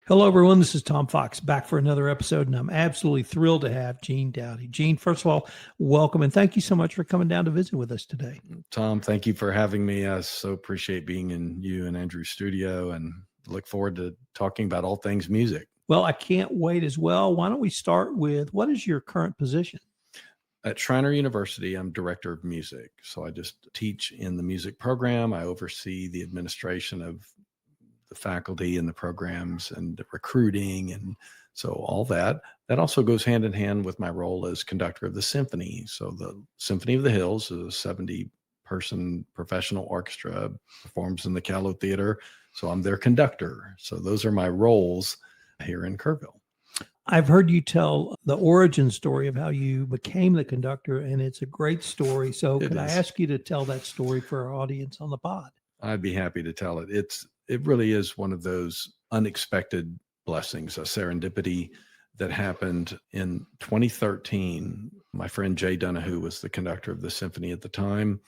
Hello, everyone. This is Tom Fox back for another episode, and I'm absolutely thrilled to have Gene Dowdy. Gene, first of all, welcome, and thank you so much for coming down to visit with us today. Tom, thank you for having me. I so appreciate being in you and Andrew's studio and look forward to talking about all things music. Well, I can't wait as well. Why don't we start with what is your current position? At Schreiner University, I'm director of music. So I just teach in the music program. I oversee the administration of the faculty and the programs and the recruiting. And so all that also goes hand in hand with my role as conductor of the Symphony. So the Symphony of the Hills is a 70-person professional orchestra, performs in the Callow Theater. So I'm their conductor. So those are my roles here in Kerrville. I've heard you tell the origin story of how you became the conductor, and it's a great story. So could I ask you to tell that story for our audience on the pod? I'd be happy to tell it. It really is one of those unexpected blessings, a serendipity that happened in 2013. My friend Jay Donahue was the conductor of the symphony at the time.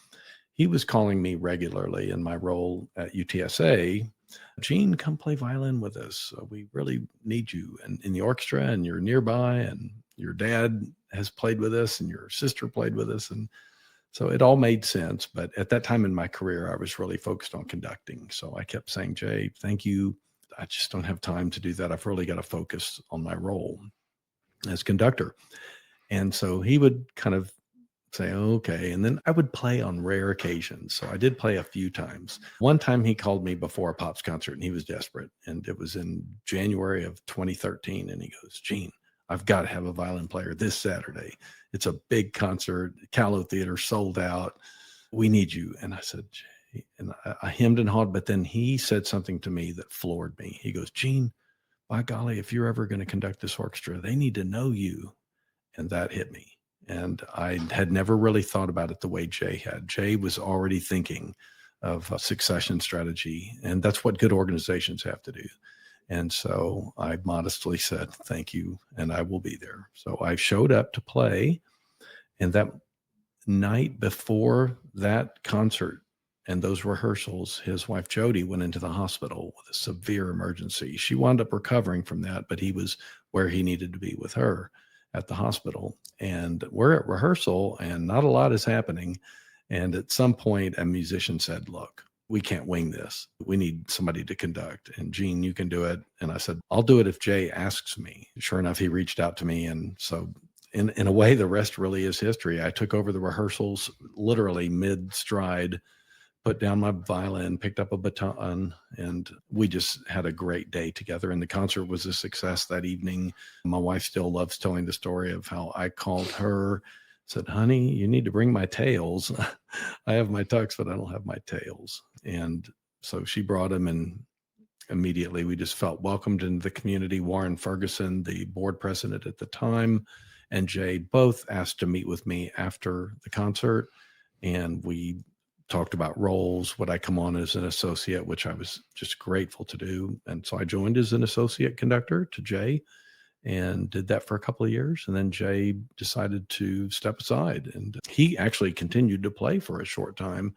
He was calling me regularly in my role at UTSA. Gene, come play violin with us. We really need you in the orchestra, and you're nearby, and your dad has played with us, and your sister played with us. And so it all made sense. But at that time in my career, I was really focused on conducting. So I kept saying, Jay, thank you. I just don't have time to do that. I've really got to focus on my role as conductor. And so he would kind of say, okay. And then I would play on rare occasions. So I did play a few times. One time he called me before a Pops concert and he was desperate. And it was in January of 2013. And he goes, Gene, I've got to have a violin player this Saturday. It's a big concert, Callow Theater, sold out. We need you. And I said, Jay, and I hemmed and hawed, but then he said something to me that floored me. He goes, Gene, by golly, if you're ever going to conduct this orchestra, they need to know you. And that hit me. And I had never really thought about it the way Jay had. Jay was already thinking of a succession strategy, and that's what good organizations have to do. And so I modestly said, thank you, and I will be there. So I showed up to play, and that night before that concert and those rehearsals, his wife Jody went into the hospital with a severe emergency. She wound up recovering from that, but he was where he needed to be with her at the hospital. And we're at rehearsal and not a lot is happening. And at some point, a musician said, look, we can't wing this. We need somebody to conduct. And Gene, you can do it. And I said, I'll do it if Jay asks me. Sure enough, he reached out to me. And so in a way, the rest really is history. I took over the rehearsals literally mid-stride, put down my violin, picked up a baton, and we just had a great day together. And the concert was a success that evening. My wife still loves telling the story of how I called her, said, honey, you need to bring my tails. I have my tux, but I don't have my tails. And so she brought him, and immediately we just felt welcomed into the community. Warren Ferguson, the board president at the time, and Jay both asked to meet with me after the concert. And we talked about roles. Would I come on as an associate, which I was just grateful to do. And so I joined as an associate conductor to Jay and did that for a couple of years. And then Jay decided to step aside, and he actually continued to play for a short time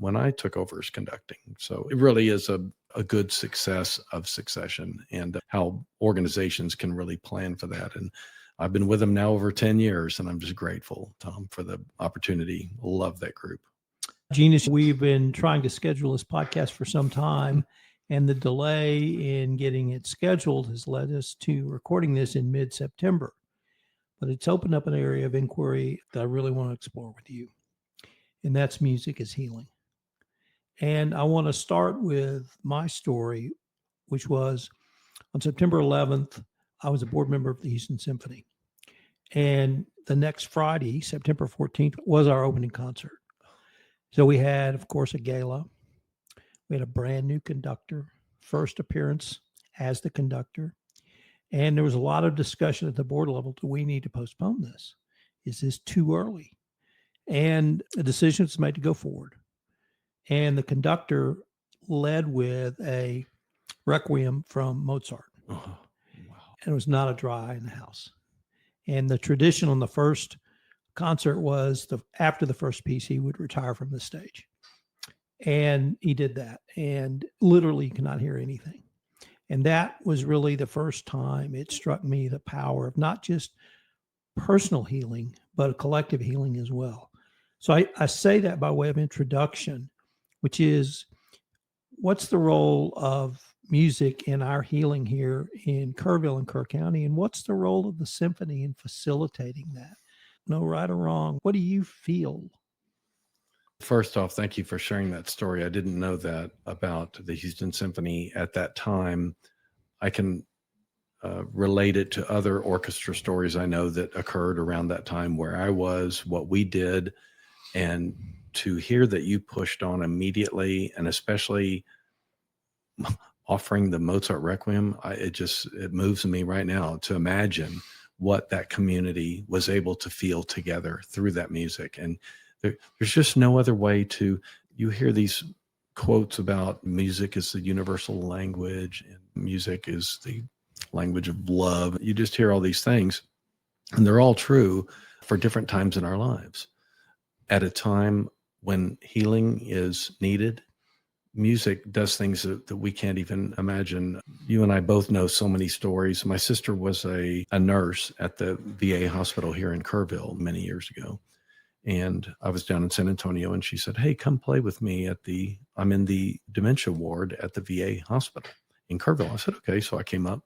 when I took over as conducting. So it really is a good success of succession and how organizations can really plan for that. And I've been with them now over 10 years, and I'm just grateful, Tom, for the opportunity. Love that group. Gene, we've been trying to schedule this podcast for some time, and the delay in getting it scheduled has led us to recording this in mid-September. But it's opened up an area of inquiry that I really want to explore with you, and that's music as healing. And I want to start with my story, which was on September 11th, I was a board member of the Houston Symphony. And the next Friday, September 14th, was our opening concert. So we had, of course, a gala. We had a brand new conductor, first appearance as the conductor. And there was a lot of discussion at the board level. Do we need to postpone this? Is this too early? And the decision was made to go forward. And the conductor led with a requiem from Mozart. Oh, wow. And it was not a dry eye in the house. And the tradition on the first concert was after the first piece, he would retire from the stage. And he did that. And literally you could not hear anything. And that was really the first time it struck me the power of not just personal healing, but a collective healing as well. So I say that by way of introduction, which is what's the role of music in our healing here in Kerrville and Kerr County, and what's the role of the symphony in facilitating that? No right or wrong. What do you feel? First off, thank you for sharing that story. I didn't know that about the Houston Symphony at that time. I can relate it to other orchestra stories I know that occurred around that time where I was, what we did, and to hear that you pushed on immediately, and especially offering the Mozart Requiem, it moves me right now to imagine what that community was able to feel together through that music. And there's just no other way to, you hear these quotes about music is the universal language and music is the language of love. You just hear all these things, and they're all true for different times in our lives. At a time when healing is needed, music does things that we can't even imagine. You and I both know so many stories. My sister was a nurse at the VA hospital here in Kerrville many years ago. And I was down in San Antonio, and she said, "Hey, come play with me I'm in the dementia ward at the VA hospital in Kerrville." I said, "Okay." So I came up,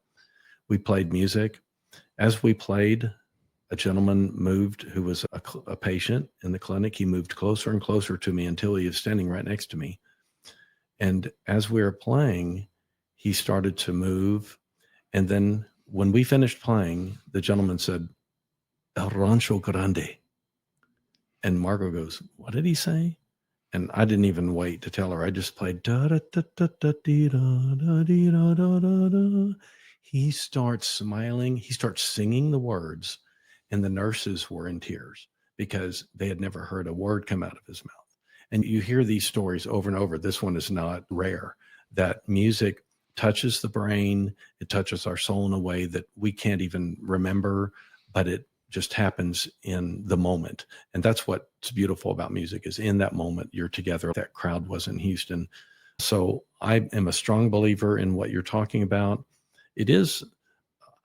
we played music. As we played, a gentleman moved who was a patient in the clinic. He moved closer and closer to me until he was standing right next to me. And as we were playing, he started to move. And then when we finished playing, the gentleman said, "El Rancho Grande." And Margot goes, "What did he say?" And I didn't even wait to tell her. I just played da da da da da dee, da da dee, da da da da. He starts smiling. He starts singing the words, and the nurses were in tears because they had never heard a word come out of his mouth. And you hear these stories over and over. This one is not rare, that music touches the brain. It touches our soul in a way that we can't even remember, but it just happens in the moment. And that's what's beautiful about music, is in that moment you're together. That crowd was in Houston. So I am a strong believer in what you're talking about.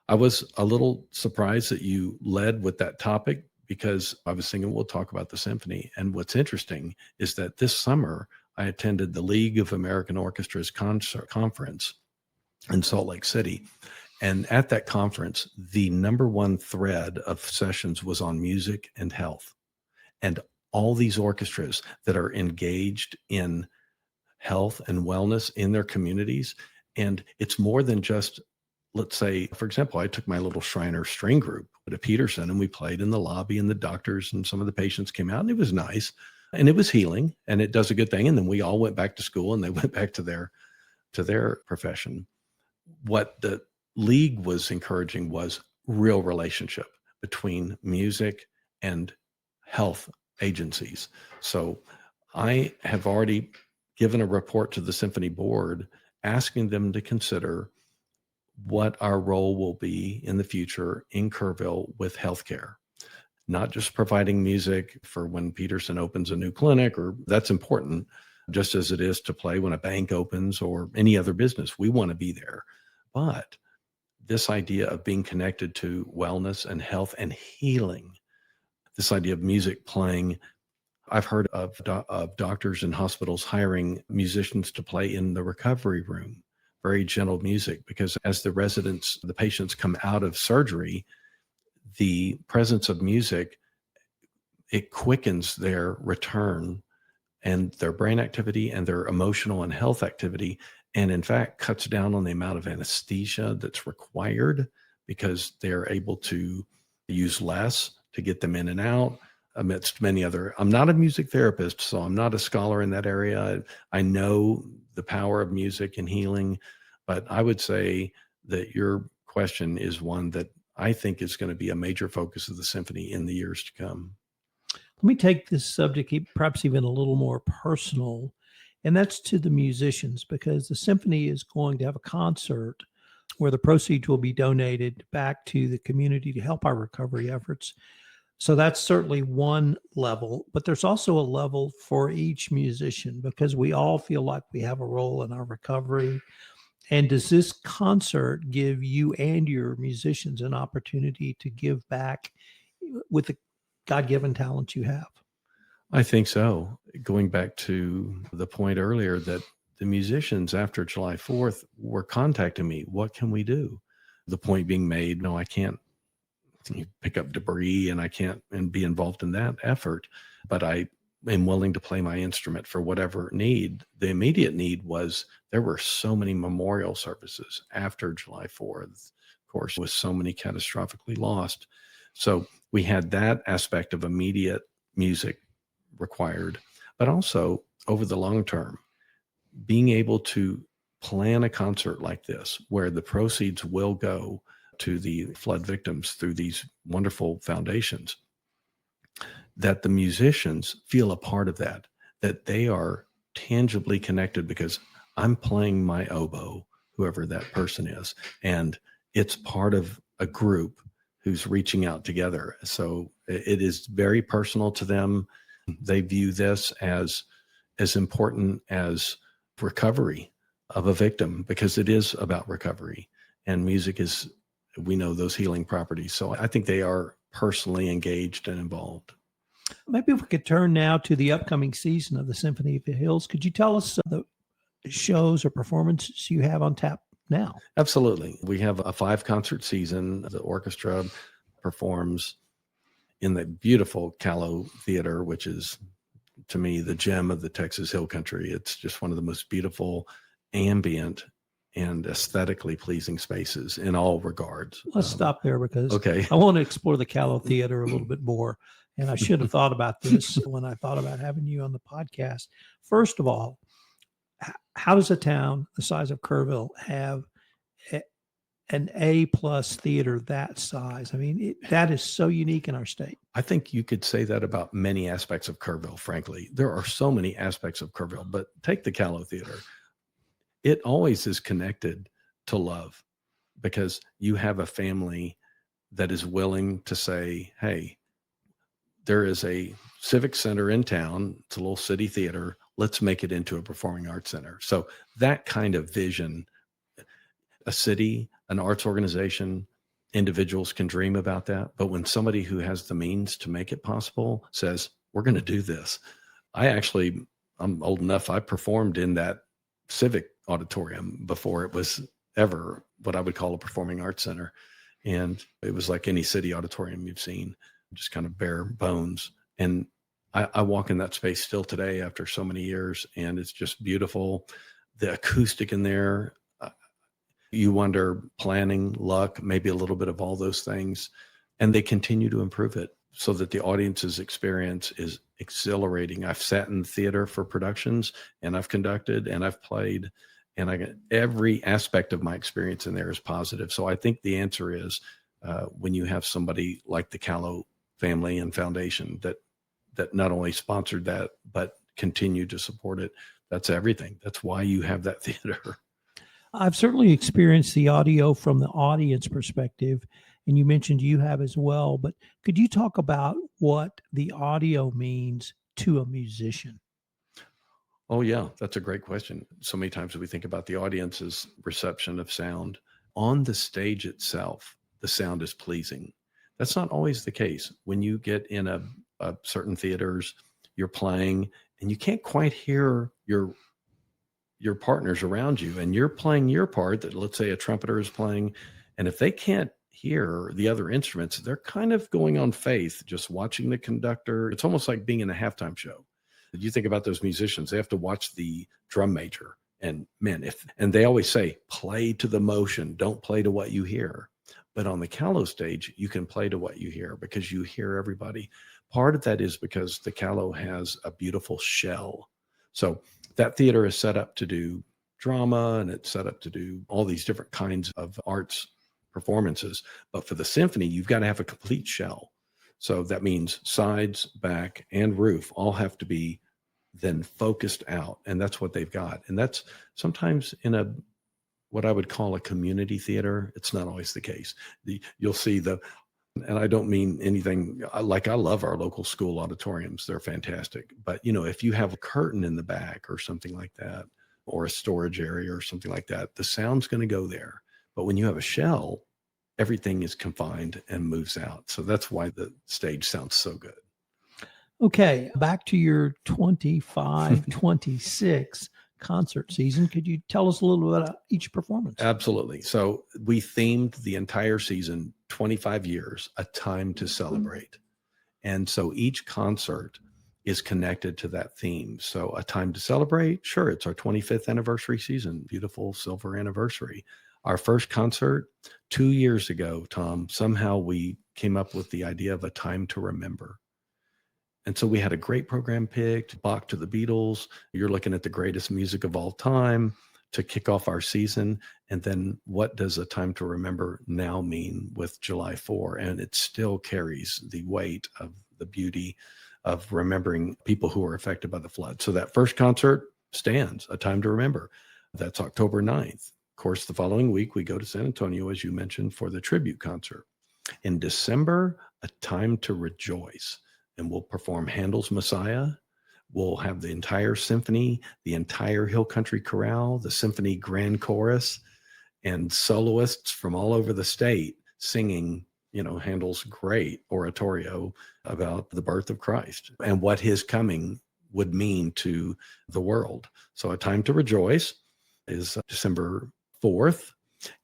I was a little surprised that you led with that topic, because I was thinking we'll talk about the symphony. And what's interesting is that this summer I attended the League of American Orchestras conference in Salt Lake City. And at that conference, the number one thread of sessions was on music and health. And all these orchestras that are engaged in health and wellness in their communities. And it's more than just, let's say, for example, I took my little Schreiner string group to Peterson, and we played in the lobby, and the doctors and some of the patients came out, and it was nice, and it was healing, and it does a good thing. And then we all went back to school, and they went back to their profession. What the league was encouraging was real relationship between music and health agencies. So I have already given a report to the symphony board asking them to consider what our role will be in the future in Kerrville with healthcare, not just providing music for when Peterson opens a new clinic, or that's important, just as it is to play when a bank opens or any other business. We want to be there. But this idea of being connected to wellness and health and healing, this idea of music playing, I've heard of doctors and hospitals hiring musicians to play in the recovery room, very gentle music, because as the patients come out of surgery, the presence of music, it quickens their return and their brain activity and their emotional and health activity. And in fact, cuts down on the amount of anesthesia that's required, because they're able to use less to get them in and out, amidst many other. I'm not a music therapist, so I'm not a scholar in that area. I know the power of music and healing, but I would say that your question is one that I think is going to be a major focus of the symphony in the years to come. Let me take this subject perhaps even a little more personal, and that's to the musicians, because the symphony is going to have a concert where the proceeds will be donated back to the community to help our recovery efforts. So that's certainly one level, but there's also a level for each musician, because we all feel like we have a role in our recovery. And does this concert give you and your musicians an opportunity to give back with the God-given talent you have? I think so. Going back to the point earlier that the musicians after July 4th were contacting me. What can we do? The point being made, no, I can't pick up debris and I can't and be involved in that effort, but I am willing to play my instrument for whatever need. The immediate need was there were so many memorial services after July 4th, of course, with so many catastrophically lost. So we had that aspect of immediate music required, but also over the long term, being able to plan a concert like this where the proceeds will go to the flood victims through these wonderful foundations, that the musicians feel a part of that, that they are tangibly connected because I'm playing my oboe, whoever that person is, and it's part of a group who's reaching out together. So it is very personal to them. They view this as important as recovery of a victim, because it is about recovery, and music is, we know those healing properties. So I think they are personally engaged and involved. Maybe if we could turn now to the upcoming season of the Symphony of the Hills. Could you tell us the shows or performances you have on tap now? Absolutely. We have a 5-concert season. The orchestra performs in the beautiful Callow Theater, which is, to me, the gem of the Texas Hill Country. It's just one of the most beautiful, ambient, and aesthetically pleasing spaces in all regards. Let's stop there because Okay. I want to explore the Callow Theater a little bit more. And I should have thought about this when I thought about having you on the podcast. First of all, how does a town the size of Kerrville have an A-plus theater that size? I mean, that is so unique in our state. I think you could say that about many aspects of Kerrville, frankly. There are so many aspects of Kerrville, but take the Callow Theater. It always is connected to love because you have a family that is willing to say, hey, there is a civic center in town. It's a little city theater. Let's make it into a performing arts center. So that kind of vision, a city, an arts organization, individuals can dream about that. But when somebody who has the means to make it possible says, we're going to do this. I'm old enough. I performed in that civic auditorium before it was ever what I would call a performing arts center. And it was like any city auditorium you've seen, just kind of bare bones. And I walk in that space still today after so many years, and it's just beautiful. The acoustic in there, you wonder, planning, luck, maybe a little bit of all those things. And they continue to improve it so that the audience's experience is exhilarating. I've sat in theater for productions, and I've conducted, and I've played, and I get every aspect of my experience in there is positive. So I think the answer is when you have somebody like the Callow family and foundation that not only sponsored that, but continued to support it, that's everything. That's why you have that theater. I've certainly experienced the audio from the audience perspective, and you mentioned you have as well, but could you talk about what the audio means to a musician? Oh, yeah, that's a great question. So many times we think about the audience's reception of sound. On the stage itself, the sound is pleasing. That's not always the case. When you get in a certain theaters, you're playing and you can't quite hear your partners around you, and you're playing your part that, let's say, a trumpeter is playing. And if they can't hear the other instruments, they're kind of going on faith, just watching the conductor. It's almost like being in a halftime show. You think about those musicians, they have to watch the drum major, and man, and they always say, play to the motion, don't play to what you hear. But on the Callow stage, you can play to what you hear because you hear everybody. Part of that is because the Callow has a beautiful shell. So that theater is set up to do drama, and it's set up to do all these different kinds of arts performances. But for the symphony, you've got to have a complete shell. So that means sides, back, and roof all have to be then focused out. And that's what they've got. And that's sometimes in what I would call a community theater. It's not always the case. You'll see and I don't mean anything like, I love our local school auditoriums. They're fantastic. But, if you have a curtain in the back or something like that, or a storage area or something like that, the sound's going to go there. But when you have a shell, everything is confined and moves out. So that's why the stage sounds so good. Okay, back to your 25, 26 concert season. Could you tell us a little bit about each performance? Absolutely. So we themed the entire season, 25 years, a time to celebrate. And so each concert is connected to that theme. So a time to celebrate, sure, it's our 25th anniversary season, beautiful silver anniversary. Our first concert 2 years ago, Tom, somehow we came up with the idea of a time to remember. And so we had a great program picked, Bach to the Beatles. You're looking at the greatest music of all time to kick off our season. And then what does a time to remember now mean with July 4? And it still carries the weight of the beauty of remembering people who were affected by the flood. So that first concert stands, a time to remember. That's October 9th. Of course, the following week, we go to San Antonio, as you mentioned, for the tribute concert. In December, a time to rejoice. And we'll perform Handel's Messiah. We'll have the entire symphony, the entire Hill Country Chorale, the Symphony Grand Chorus, and soloists from all over the state singing, Handel's great oratorio about the birth of Christ and what his coming would mean to the world. So a time to rejoice is December 4th.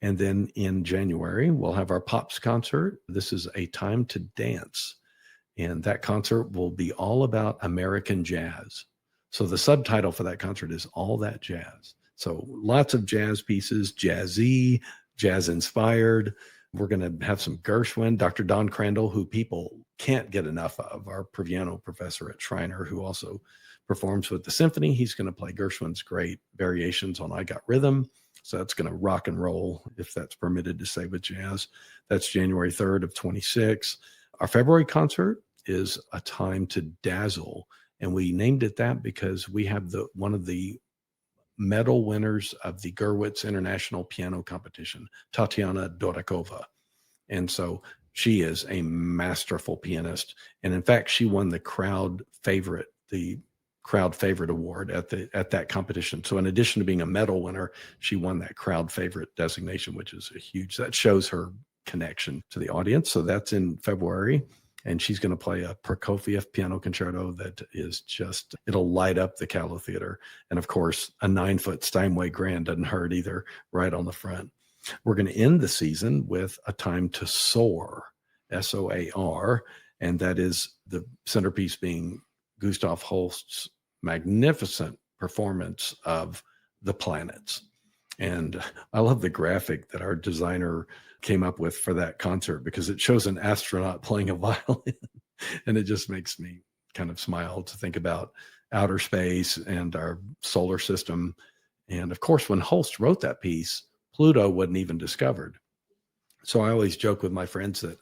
And then in January, we'll have our Pops concert. This is a time to dance. And that concert will be all about American jazz. So the subtitle for that concert is All That Jazz. So lots of jazz pieces, jazzy, jazz inspired. We're going to have some Gershwin, Dr. Don Crandall, who people can't get enough of, our piano professor at Schreiner, who also performs with the symphony. He's going to play Gershwin's great variations on I Got Rhythm. So that's going to rock and roll, if that's permitted to say with jazz. That's January 3rd of 26. Our February concert is a time to dazzle. And we named it that because we have one of the medal winners of the Gurwitz International Piano Competition, Tatiana Dorakova. And so she is a masterful pianist. And in fact, she won the crowd favorite award at that competition. So in addition to being a medal winner, she won that crowd favorite designation, which is that shows her connection to the audience. So that's in February. And she's going to play a Prokofiev piano concerto that is it'll light up the Callow Theater. And of course, a 9-foot Steinway Grand doesn't hurt either, right on the front. We're going to end the season with a time to soar, SOAR. And that is the centerpiece being Gustav Holst's magnificent performance of The Planets. And I love the graphic that our designer came up with for that concert because it shows an astronaut playing a violin. And it just makes me kind of smile to think about outer space and our solar system. And of course, when Holst wrote that piece, Pluto wasn't even discovered. So I always joke with my friends that,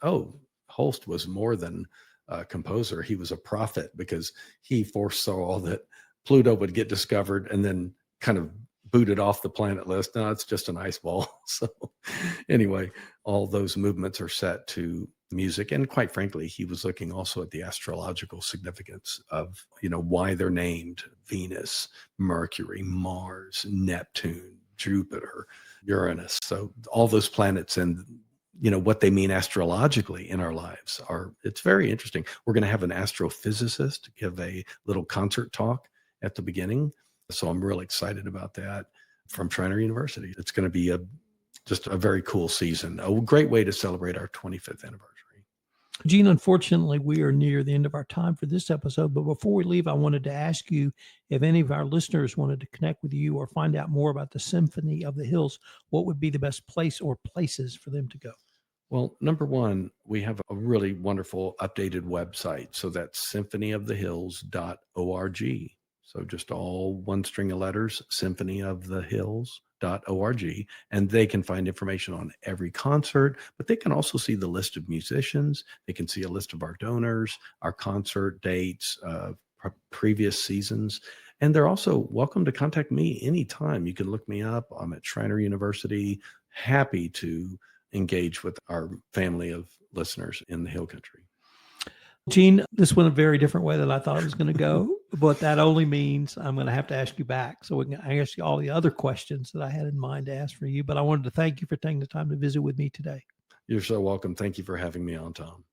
Holst was more than a composer. He was a prophet because he foresaw that Pluto would get discovered and then kind of booted off the planet list. No, it's just an ice ball. So anyway, all those movements are set to music. And quite frankly, he was looking also at the astrological significance of, why they're named Venus, Mercury, Mars, Neptune, Jupiter, Uranus. So all those planets and, what they mean astrologically in our lives it's very interesting. We're going to have an astrophysicist give a little concert talk at the beginning. So I'm really excited about that from Schreiner University. It's going to be just a very cool season, a great way to celebrate our 25th anniversary. Gene, unfortunately, we are near the end of our time for this episode. But before we leave, I wanted to ask you if any of our listeners wanted to connect with you or find out more about the Symphony of the Hills, what would be the best place or places for them to go? Well, number one, we have a really wonderful updated website. So that's symphonyofthehills.org. So just all one string of letters, symphonyofthehills.org. And they can find information on every concert, but they can also see the list of musicians. They can see a list of our donors, our concert dates, previous seasons. And they're also welcome to contact me anytime. You can look me up. I'm at Schreiner University. Happy to engage with our family of listeners in the Hill Country. Gene, this went a very different way than I thought it was going to go. But that only means I'm going to have to ask you back so we can ask you all the other questions that I had in mind to ask for you. But I wanted to thank you for taking the time to visit with me today. You're so welcome. Thank you for having me on, Tom.